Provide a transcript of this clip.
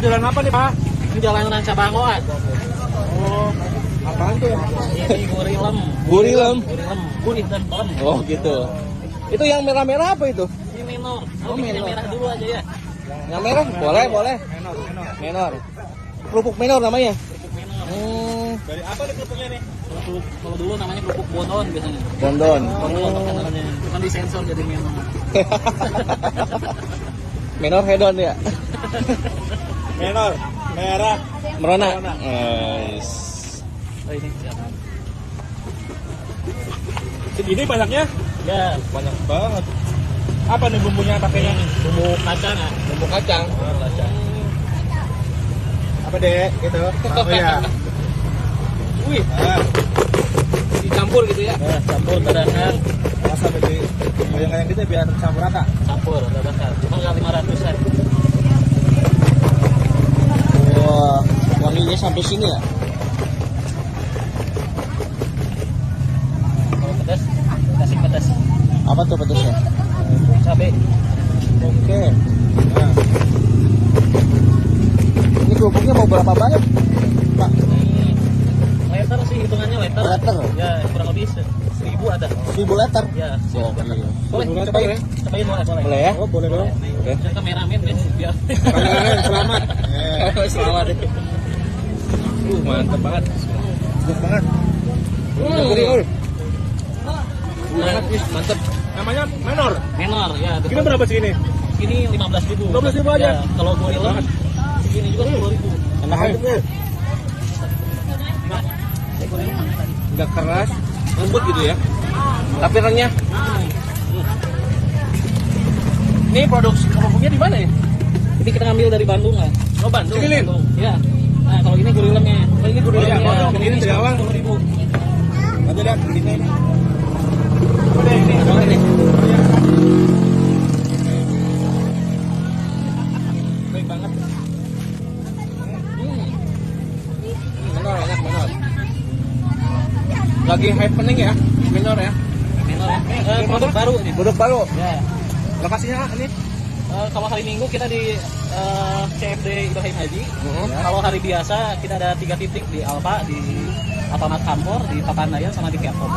jalan apa nih, Pak? Ini jalan Ranca Bangoan. Oh, apaan tuh? Ini Gurilem. Gurilem. Gurilem, gurih dan lem. Oh gitu. Itu yang merah-merah apa itu? Ini minor. Oh, Bikin yang minor. merah dulu aja ya. Yang merah? Boleh, boleh. Menor. Kerupuk menor namanya. Kerupuk minor. Dari apa nih kerupuknya nih? Kalau dulu namanya kerupuk bondon biasanya. Bondon. Bondon terkenalnya. Bukan disensor jadi minor. Menor hedon ya. Menor, merah. Merona. Merona. Nice. Oh ini siapa? Segini banyaknya? Ya, Banyak banget. Apa nih bumbunya pakainya? bumbu kacang ya. Bumbu kacang. Apa deh? Gitu. Apa ya? Wih, Nah, dicampur gitu ya. Ya, campur dadakan. masa beli goyang-goyang gitu biar campur rata. Campur dadakan. Cuma nggak 500-an. Wah, wanginya sampai sini ya. Kalau pedas, kasih pedas. Apa tuh pedasnya? Cabai. Oke. Nah, Ini kerupuknya mau berapa banyak, Pak? Ini liter sih hitungannya liter. Liter? Ya, kurang lebih 1000 ada. 1000 liter. Ya, Oke. boleh Boleh, cobain. boleh. Cobain boleh, boleh. Boleh ya? oh boleh dong. Oke. Jangan kameramen guys, biar. Kameramen selamat. Selamat. Mantap banget. Bagus banget. Mantap. Namanya menor. Menor ya. Ini berapa sih ini? Ini 15.000. 15.000 aja? Ya, kalau Gurilem segini juga 10.000. Enak aja. Nggak keras, lembut gitu ya. Tapi renyah. Ini produksi kerupuknya di mana ya? Ini kita ngambil dari Bandung lah. Oh, Bandung. Cikilin? Bandung. Ya. Nah, kalau ini Gurilemnya. Kalau ini Gurilemnya. Oh, iya, Ini ini dari awal. 10.000. Nanti lihat ini. Apa deh ini? Boleh nih. Baik banget. Menor enak, menor. Lagi happening ya, menor ya. Menor ya. Produk baru ini. Produk baru. Ya. Lokasinya ini? Kalau hari Minggu kita di CFD Ibrahim Haji. Ya. Kalau hari biasa kita ada 3 titik di Alfa, di Alfamart Kantor, di Papandayan sama di Capcom.